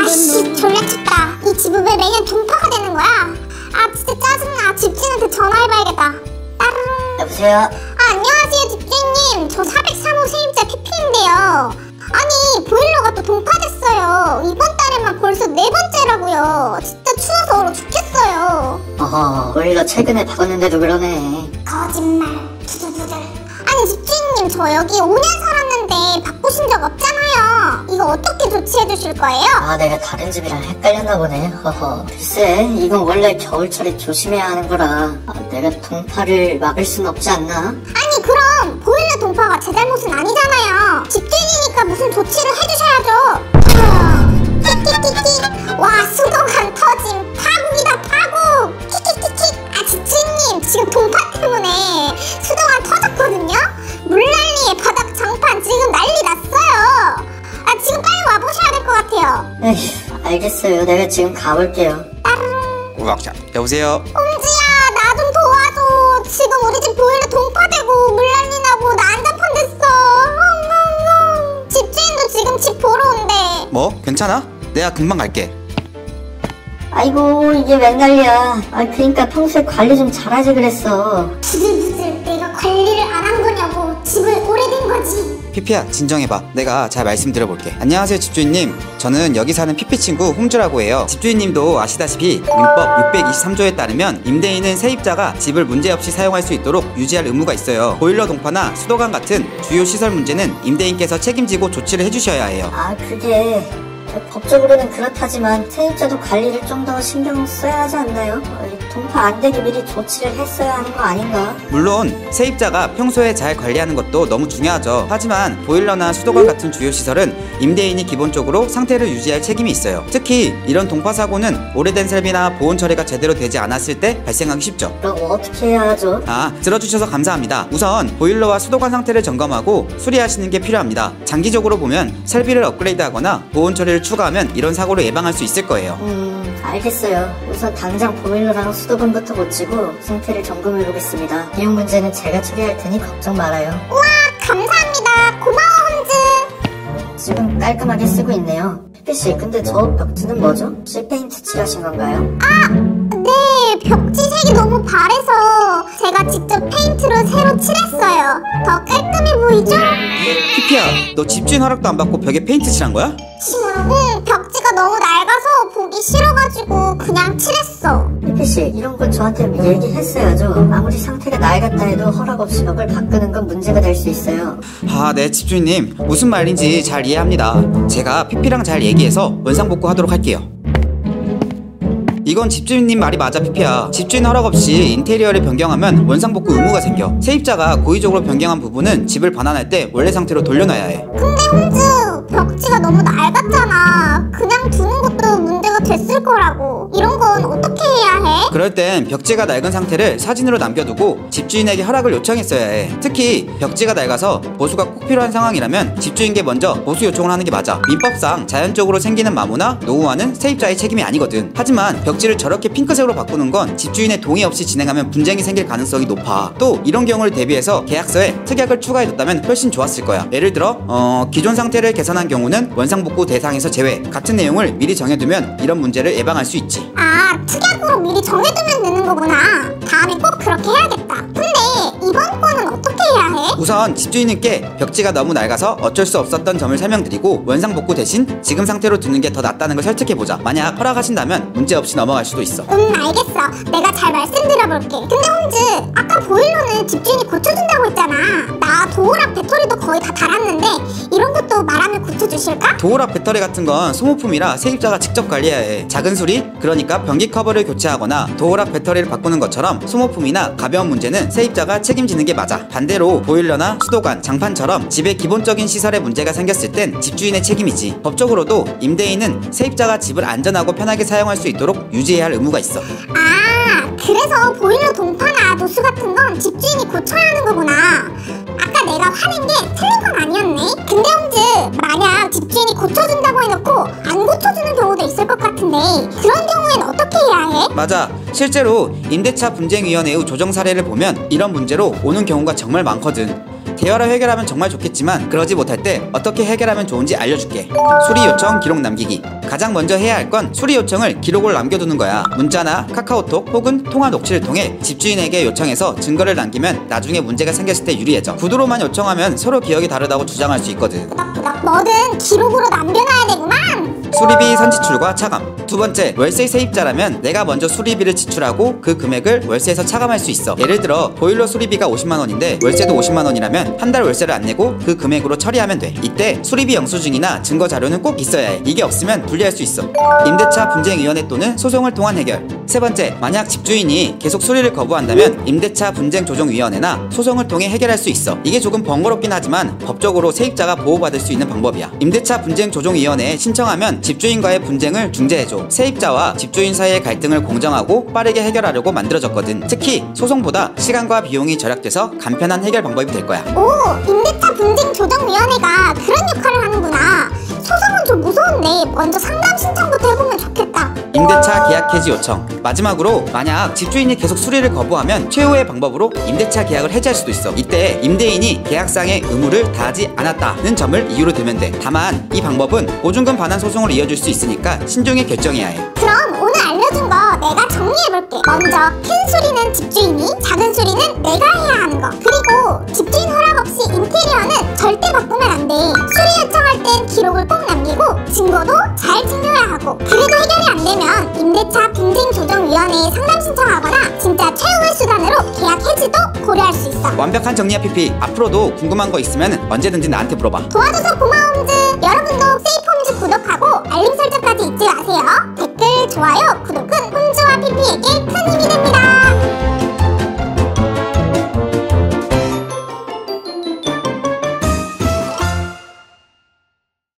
아씨 졸라 춥다. 이 집은 왜 매년 동파가 되는 거야? 아 진짜 짜증나. 집주인한테 전화해봐야겠다. 따르릉. 여보세요? 안녕하세요 집주인님. 저 403호 세입자 피피인데요. 아니 보일러가 또 동파됐어요. 이번 달에만 벌써 4번째라고요. 진짜 추워서 얼어 죽겠어요. 보일러 최근에 바꿨는데도 그러네. 거짓말. 두두두들. 아니 집주인님 저 여기 5년 살았는데 바꾸신 적 없잖아요. 이거 어떻게 조치해 주실 거예요? 내가 다른 집이랑 헷갈렸나 보네. 글쎄, 이건 원래 겨울철에 조심해야 하는 거라 내가 동파를 막을 순 없지 않나? 아니 그럼 보일러 동파가 제 잘못은 아니잖아요. 집주인이니까 무슨 조치를 해주셔야죠. 킥킥킥킥. 와 수도관 터짐. 파국이다 파국. 킥킥킥킥. 아 집주인님 지금 동파 때문에 수도관 터졌거든요. 물난리에 바닥 장판 지금 난리 났어요. 아 지금 빨리 와보셔야 될 것 같아요. 에휴, 알겠어요. 내가 지금 가볼게요. 우박자 여보세요? 홈즈야 나 좀 도와줘. 지금 우리 집 보일러 동파되고 물난리 나고 난장판 됐어. 집주인도 지금 집 보러 온대. 뭐? 괜찮아? 내가 금방 갈게. 아이고 이게 웬 난리야. 그러니까 평소에 관리 좀 잘하지 그랬어. 부들부들 내가 관리를 안 한 거냐고. 집을 오래된 거지. 피피야 진정해봐. 내가 잘 말씀드려볼게. 안녕하세요 집주인님. 저는 여기 사는 피피 친구 홈즈라고 해요. 집주인님도 아시다시피 민법 623조에 따르면 임대인은 세입자가 집을 문제없이 사용할 수 있도록 유지할 의무가 있어요. 보일러 동파나 수도관 같은 주요 시설 문제는 임대인께서 책임지고 조치를 해주셔야 해요. 그게 법적으로는 그렇다지만 세입자도 관리를 좀 더 신경 써야 하지 않나요? 동파 안 되게 미리 조치를 했어야 하는 거 아닌가? 물론 세입자가 평소에 잘 관리하는 것도 너무 중요하죠. 하지만 보일러나 수도관 같은 주요 시설은 임대인이 기본적으로 상태를 유지할 책임이 있어요. 특히 이런 동파 사고는 오래된 설비나 보온 처리가 제대로 되지 않았을 때 발생하기 쉽죠. 그럼 어떻게 해야 하죠? 들어주셔서 감사합니다. 우선 보일러와 수도관 상태를 점검하고 수리하시는 게 필요합니다. 장기적으로 보면 설비를 업그레이드하거나 보온 처리를 추가하면 이런 사고를 예방할 수 있을 거예요. 알겠어요. 우선 당장 보일러랑 수도관부터 고치고 상태를 점검해 보겠습니다. 비용 문제는 제가 처리할 테니 걱정 말아요. 우와 감사합니다. 고마워 홈즈. 지금 깔끔하게 쓰고 있네요. 피피씨 근데 저 벽지는 뭐죠? 실페인트 칠하신 건가요? 네 벽지색이 너무 바래서 제가 직접 페인트로 새로 칠했어요. 더 깔끔해 보이죠? 피피야 너 집주인 허락도 안 받고 벽에 페인트 칠한 거야? 벽지가 너무 낡아서 보기 싫어가지고 그냥 칠했어. 피피씨 이런 건 저한테 얘기했어야죠. 아무리 상태가 낡았다 해도 허락 없이 벽을 바꾸는 건 문제가 될 수 있어요. 네 집주인님 무슨 말인지 잘 이해합니다. 제가 피피랑 잘 얘기해서 원상복구 하도록 할게요. 이건 집주인님 말이 맞아 피피야. 집주인 허락 없이 인테리어를 변경하면 원상복구 의무가 생겨. 세입자가 고의적으로 변경한 부분은 집을 반환할 때 원래 상태로 돌려놔야 해. 근데 홈즈 벽지가 너무 낡았잖아. 그냥 두는 것도 문제가 됐을 거라고. 이런 건 어떻게 해야 해? 그럴 땐 벽지가 낡은 상태를 사진으로 남겨두고 집주인에게 허락을 요청했어야 해. 특히 벽지가 낡아서 보수가 꼭 필요한 상황이라면 집주인께 먼저 보수 요청을 하는 게 맞아. 민법상 자연적으로 생기는 마모나 노후화는 세입자의 책임이 아니거든. 하지만 벽지를 저렇게 핑크색으로 바꾸는 건 집주인의 동의 없이 진행하면 분쟁이 생길 가능성이 높아. 또 이런 경우를 대비해서 계약서에 특약을 추가해뒀다면 훨씬 좋았을 거야. 예를 들어 기존 상태를 개선한 경우는 원상복구 대상에서 제외 같은 내용을 미리 정해두면 이런 문제를 예방할 수 있지. 특약으로 미리 정해두면 되는 거구나. 다음에 꼭 그렇게 해야겠다. 근데 이번 건은 어떻게 해야 해? 우선 집주인님께 벽지가 너무 낡아서 어쩔 수 없었던 점을 설명드리고 원상복구 대신 지금 상태로 두는 게 더 낫다는 걸 설득해보자. 만약 허락하신다면 문제없이 넘어갈 수도 있어. 알겠어. 내가 잘 말씀드려볼게. 근데 홈즈 아까 보일러는 집주인이 고쳐준다고 했잖아. 나 도어락 배터리도 거의 다 달았는데 이런 것도 말하면 고쳐주실까? 도어락 배터리 같은 건 소모품이라 세입자가 직접 관리해야 해. 작은 수리, 그러니까 변기 커버를 교체하거나 도어락 배터리를 바꾸는 것처럼 소모품이나 가벼운 문제는 세입자가 책임지는 게 맞아. 반대로 보일러나 수도관, 장판처럼 집의 기본적인 시설에 문제가 생겼을 땐 집주인의 책임이지. 법적으로도 임대인은 세입자가 집을 안전하고 편하게 사용할 수 있도록 유지해야 할 의무가 있어. 그래서 보일러 동파나 노수 같은 건 집주인이 고쳐야 하는 거구나. 아까 내가 화낸 게 틀린 건 아니었네. 근데 홈즈 만약 집주인이 고쳐준다고 해놓고 안 고쳐주는 경우도 있을 것 같은데 그런 경우엔 어떻게 해야 해? 맞아. 실제로 임대차 분쟁위원회의 조정 사례를 보면 이런 문제로 오는 경우가 정말 많거든. 대화로 해결하면 정말 좋겠지만 그러지 못할 때 어떻게 해결하면 좋은지 알려줄게. 수리 요청 기록 남기기. 가장 먼저 해야 할 건 수리 요청을 기록으로 남겨두는 거야. 문자나 카카오톡 혹은 통화 녹취를 통해 집주인에게 요청해서 증거를 남기면 나중에 문제가 생겼을 때 유리해져. 구두로만 요청하면 서로 기억이 다르다고 주장할 수 있거든. 뭐든 기록으로 남겨놔야 되구만. 수리비 선지출과 차감. 두 번째, 월세 세입자라면 내가 먼저 수리비를 지출하고 그 금액을 월세에서 차감할 수 있어. 예를 들어 보일러 수리비가 50만원인데 월세도 50만원이라면 한 달 월세를 안 내고 그 금액으로 처리하면 돼. 이때 수리비 영수증이나 증거 자료는 꼭 있어야 해. 이게 없으면 불리할 수 있어. 임대차 분쟁위원회 또는 소송을 통한 해결. 세 번째, 만약 집주인이 계속 수리를 거부한다면 임대차 분쟁조정위원회나 소송을 통해 해결할 수 있어. 이게 조금 번거롭긴 하지만 법적으로 세입자가 보호받을 수 있는 방법이야. 임대차 분쟁조정위원회에 신청하면 집주인과의 분쟁을 중재해줘. 세입자와 집주인 사이의 갈등을 공정하고 빠르게 해결하려고 만들어졌거든. 특히 소송보다 시간과 비용이 절약돼서 간편한 해결 방법이 될 거야. 오, 임대차 분쟁조정위원회가 그런 역할을 하는구나. 소송은 좀 무서운데 먼저 상담 신청부터 해보면 좋겠다. 임대차 계약 해지 요청. 마지막으로 만약 집주인이 계속 수리를 거부하면 최후의 방법으로 임대차 계약을 해지할 수도 있어. 이때 임대인이 계약상의 의무를 다하지 않았다는 점을 이유로 들면 돼. 다만 이 방법은 보증금 반환 소송으로 이어질 수 있으니까 신중히 결정해야 해. 그럼 오늘 알려준 거 내가 정리해볼게. 먼저 큰 수리는 집주인이, 작은 수리는 내가 해야 하는 거. 그리고 집주인 허락 없이 인테리어는 절대 바꾸면 안 돼. 수리 요청할 땐 기록을 꼭 남기고 증거도 잘 챙겨야 하고, 그래도 해결이 안 되면 임대차 분쟁조정위원회에 상담 신청하거나 진짜 최후의 수단으로 계약 해지도 고려할 수 있어. 완벽한 정리야 피피. 앞으로도 궁금한 거 있으면 언제든지 나한테 물어봐. 도와줘서 고마워 홈즈. 여러분도 세이프홈즈 구독하고 알림 설정까지 잊지 마세요. 댓글, 좋아요, 구독은 홈즈와 피피에게 큰 힘이